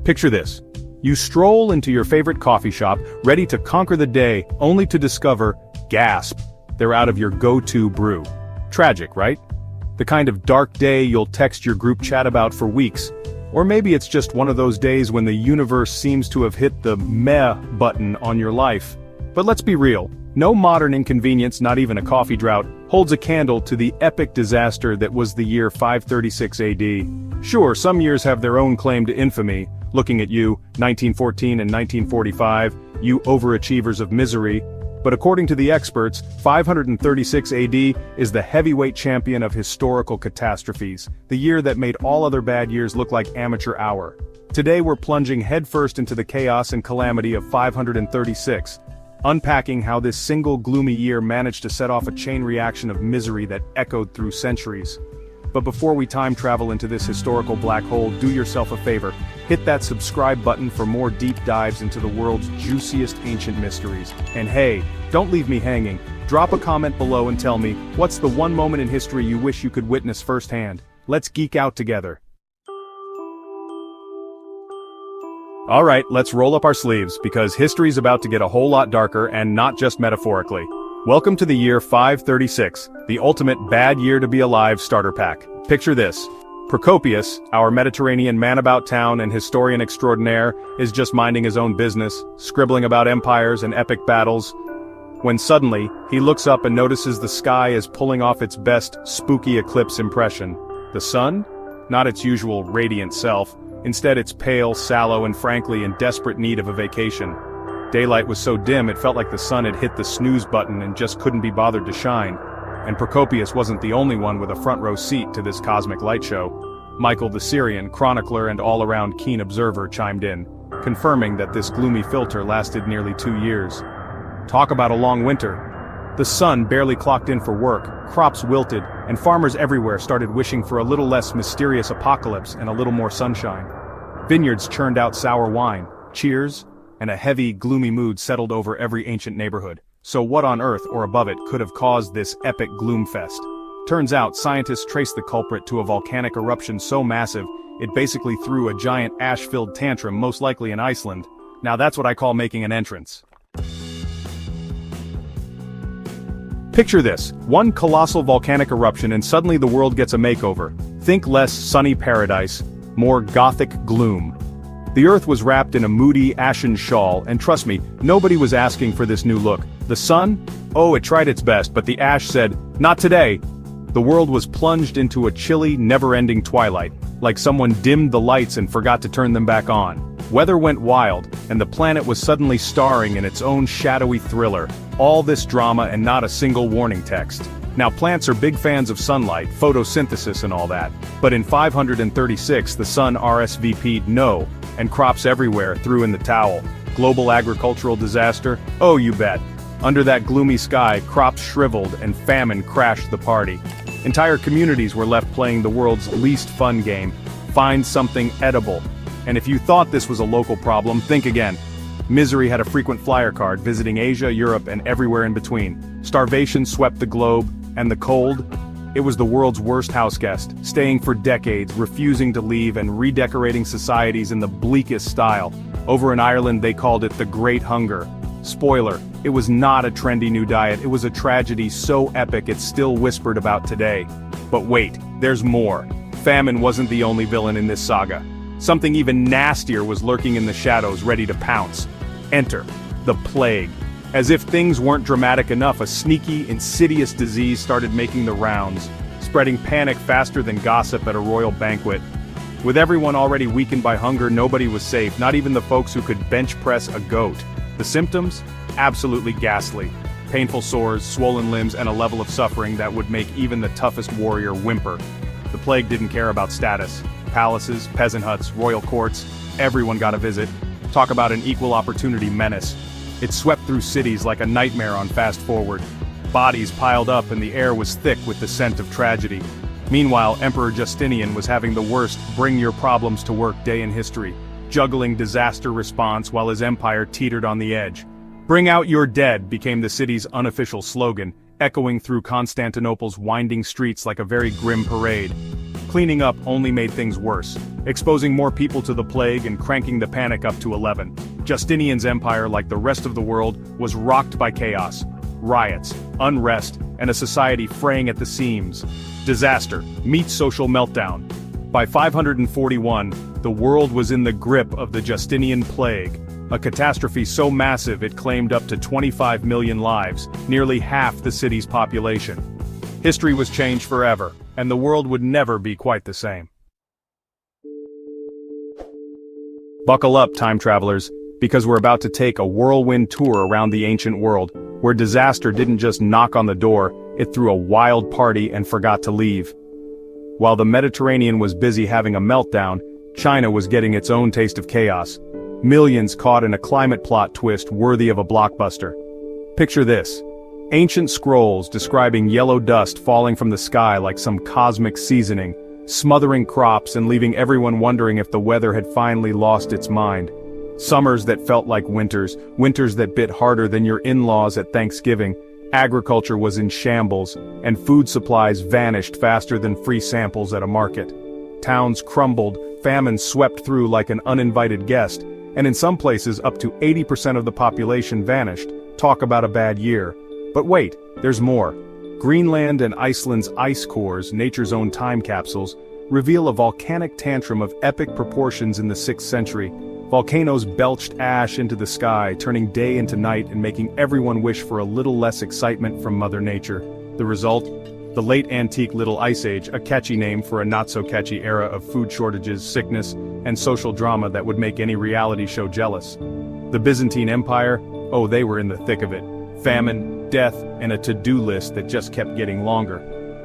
Picture this. You stroll into your favorite coffee shop, ready to conquer the day, only to discover, gasp, they're out of your go-to brew. Tragic, right? The kind of dark day you'll text your group chat about for weeks. Or maybe it's just one of those days when the universe seems to have hit the meh button on your life. But let's be real, no modern inconvenience, not even a coffee drought, holds a candle to the epic disaster that was the year 536 AD. Sure, some years have their own claim to infamy, looking at you, 1914 and 1945, you overachievers of misery, but according to the experts, 536 AD is the heavyweight champion of historical catastrophes, the year that made all other bad years look like amateur hour. Today we're plunging headfirst into the chaos and calamity of 536, unpacking how this single gloomy year managed to set off a chain reaction of misery that echoed through centuries. But before we time travel into this historical black hole, do yourself a favor, hit that subscribe button for more deep dives into the world's juiciest ancient mysteries. And hey, don't leave me hanging, drop a comment below and tell me, what's the one moment in history you wish you could witness firsthand? Let's geek out together. Alright, let's roll up our sleeves, because history's about to get a whole lot darker, and not just metaphorically. Welcome to the year 536, the ultimate bad year to be alive starter pack. Picture this. Procopius, our Mediterranean man-about-town and historian extraordinaire, is just minding his own business, scribbling about empires and epic battles, when suddenly, he looks up and notices the sky is pulling off its best spooky eclipse impression. The sun? Not its usual radiant self, instead it's pale, sallow, and frankly in desperate need of a vacation. Daylight was so dim it felt like the sun had hit the snooze button and just couldn't be bothered to shine. And Procopius wasn't the only one with a front-row seat to this cosmic light show. Michael the Syrian, chronicler and all-around keen observer, chimed in, confirming that this gloomy filter lasted nearly 2 years. Talk about a long winter. The sun barely clocked in for work, crops wilted, and farmers everywhere started wishing for a little less mysterious apocalypse and a little more sunshine. Vineyards churned out sour wine, cheers, and a heavy, gloomy mood settled over every ancient neighborhood. So what on earth or above it could have caused this epic gloomfest? Turns out scientists traced the culprit to a volcanic eruption so massive, it basically threw a giant ash-filled tantrum, most likely in Iceland. Now that's what I call making an entrance. Picture this, one colossal volcanic eruption and suddenly the world gets a makeover. Think less sunny paradise, more gothic gloom. The earth was wrapped in a moody, ashen shawl, and trust me, nobody was asking for this new look. The sun? Oh, it tried its best, but the ash said, not today. The world was plunged into a chilly, never-ending twilight, like someone dimmed the lights and forgot to turn them back on. Weather went wild, and the planet was suddenly starring in its own shadowy thriller. All this drama and not a single warning text. Now plants are big fans of sunlight, photosynthesis and all that, but in 536 the sun RSVP'd no, and crops everywhere threw in the towel. Global agricultural disaster? Oh, you bet. Under that gloomy sky, crops shriveled and famine crashed the party. Entire communities were left playing the world's least fun game, find something edible. And if you thought this was a local problem, think again. Misery had a frequent flyer card visiting Asia, Europe, and everywhere in between. Starvation swept the globe, and the cold? It was the world's worst houseguest, staying for decades, refusing to leave and redecorating societies in the bleakest style. Over in Ireland they called it the Great Hunger. Spoiler, it was not a trendy new diet, it was a tragedy so epic it's still whispered about today. But wait, there's more. Famine wasn't the only villain in this saga. Something even nastier was lurking in the shadows, ready to pounce. Enter the plague. As if things weren't dramatic enough, a sneaky, insidious disease started making the rounds, spreading panic faster than gossip at a royal banquet. With everyone already weakened by hunger, nobody was safe, not even the folks who could bench press a goat. The symptoms? Absolutely ghastly. Painful sores, swollen limbs, and a level of suffering that would make even the toughest warrior whimper. The plague didn't care about status. Palaces, peasant huts, royal courts, everyone got a visit. Talk about an equal opportunity menace. It swept through cities like a nightmare on fast forward. Bodies piled up and the air was thick with the scent of tragedy. Meanwhile, Emperor Justinian was having the worst bring your problems to work day in history, juggling disaster response while his empire teetered on the edge. Bring out your dead became the city's unofficial slogan, echoing through Constantinople's winding streets like a very grim parade. Cleaning up only made things worse. exposing more people to the plague and cranking the panic up to 11. Justinian's empire, like the rest of the world, was rocked by chaos, riots, unrest, and a society fraying at the seams. Disaster meets social meltdown. By 541, the world was in the grip of the Justinian Plague, a catastrophe so massive it claimed up to 25 million lives, nearly half the city's population. History was changed forever, and the world would never be quite the same. Buckle up, time travelers, because we're about to take a whirlwind tour around the ancient world, where disaster didn't just knock on the door, it threw a wild party and forgot to leave. While the Mediterranean was busy having a meltdown, China was getting its own taste of chaos. Millions caught in a climate plot twist worthy of a blockbuster. Picture this. Ancient scrolls describing yellow dust falling from the sky like some cosmic seasoning, smothering crops and leaving everyone wondering if the weather had finally lost its mind. Summers that felt like winters, winters that bit harder than your in-laws at Thanksgiving. Agriculture was in shambles, and food supplies vanished faster than free samples at a market. Towns crumbled, famine swept through like an uninvited guest, and in some places up to 80% of the population vanished. Talk about a bad year. But wait, there's more. Greenland and Iceland's ice cores, nature's own time capsules, reveal a volcanic tantrum of epic proportions in the 6th century. Volcanoes belched ash into the sky, turning day into night and making everyone wish for a little less excitement from Mother Nature. The result? The late antique Little Ice Age, a catchy name for a not-so-catchy era of food shortages, sickness, and social drama that would make any reality show jealous. The Byzantine Empire? Oh, they were in the thick of it. Famine, death, and a to-do list that just kept getting longer.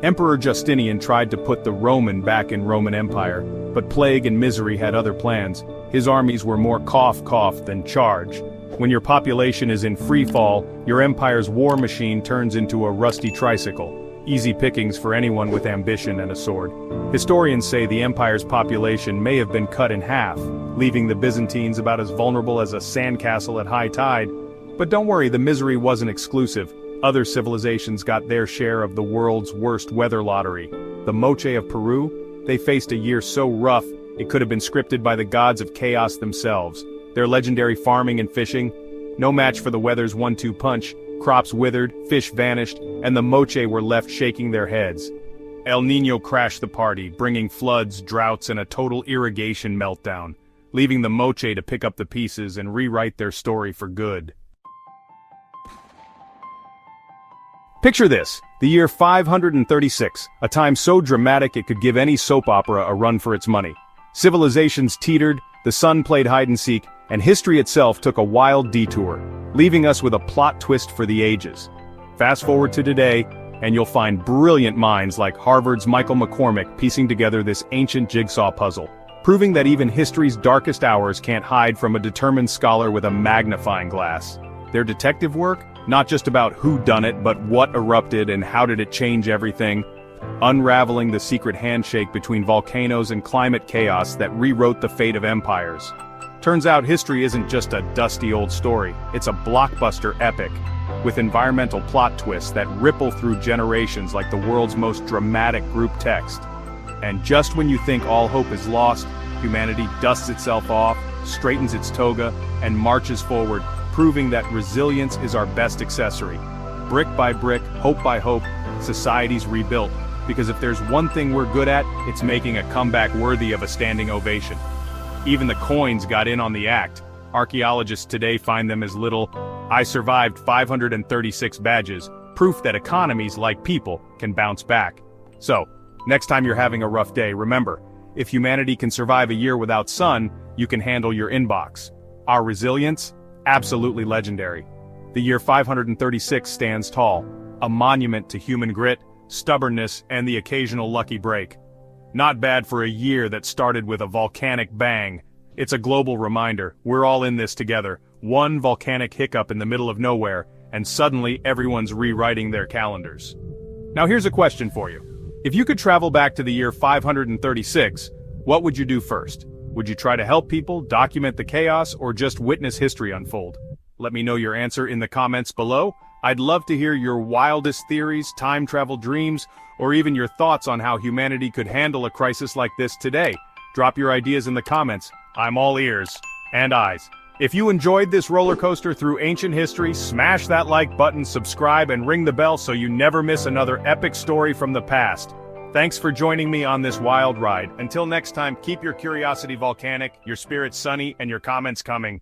Emperor Justinian tried to put the Roman back in Roman Empire, but plague and misery had other plans. His armies were more cough than charge. When your population is in free fall, your empire's war machine turns into a rusty tricycle. Easy pickings for anyone with ambition and a sword. Historians say the empire's population may have been cut in half, leaving the Byzantines about as vulnerable as a sandcastle at high tide. But don't worry, the misery wasn't exclusive. Other civilizations got their share of the world's worst weather lottery. The Moche of Peru? They faced a year so rough, it could have been scripted by the gods of chaos themselves. Their legendary farming and fishing? No match for the weather's 1-2 punch. Crops withered, fish vanished, and the Moche were left shaking their heads. El Niño crashed the party, bringing floods, droughts, and a total irrigation meltdown, leaving the Moche to pick up the pieces and rewrite their story for good. Picture this, the year 536, a time so dramatic it could give any soap opera a run for its money. Civilizations teetered, the sun played hide-and-seek, and history itself took a wild detour, leaving us with a plot twist for the ages. Fast forward to today, and you'll find brilliant minds like Harvard's Michael McCormick piecing together this ancient jigsaw puzzle, proving that even history's darkest hours can't hide from a determined scholar with a magnifying glass. Their detective work? Not just about who done it, but what erupted and how did it change everything. Unraveling the secret handshake between volcanoes and climate chaos that rewrote the fate of empires. Turns out history isn't just a dusty old story, it's a blockbuster epic, with environmental plot twists that ripple through generations like the world's most dramatic group text. And just when you think all hope is lost, humanity dusts itself off, straightens its toga, and marches forward, proving that resilience is our best accessory. Brick by brick, hope by hope, society's rebuilt. Because if there's one thing we're good at, it's making a comeback worthy of a standing ovation. Even the coins got in on the act. Archaeologists today find them as little, "I survived 536 badges," proof that economies, like people, can bounce back. So, next time you're having a rough day, remember, if humanity can survive a year without sun, you can handle your inbox. Our resilience? Absolutely legendary. The year 536 stands tall, a monument to human grit, stubbornness, and the occasional lucky break. Not bad for a year that started with a volcanic bang. It's a global reminder, we're all in this together. One volcanic hiccup in the middle of nowhere, and suddenly everyone's rewriting their calendars. Now here's a question for you. If you could travel back to the year 536, what would you do first? Would you try to help people, document the chaos, or just witness history unfold? Let me know your answer in the comments below. I'd love to hear your wildest theories, time travel dreams, or even your thoughts on how humanity could handle a crisis like this today. Drop your ideas in the comments. I'm all ears and eyes. If you enjoyed this roller coaster through ancient history, smash that like button, subscribe, and ring the bell so you never miss another epic story from the past. Thanks for joining me on this wild ride. Until next time, keep your curiosity volcanic, your spirit sunny, and your comments coming.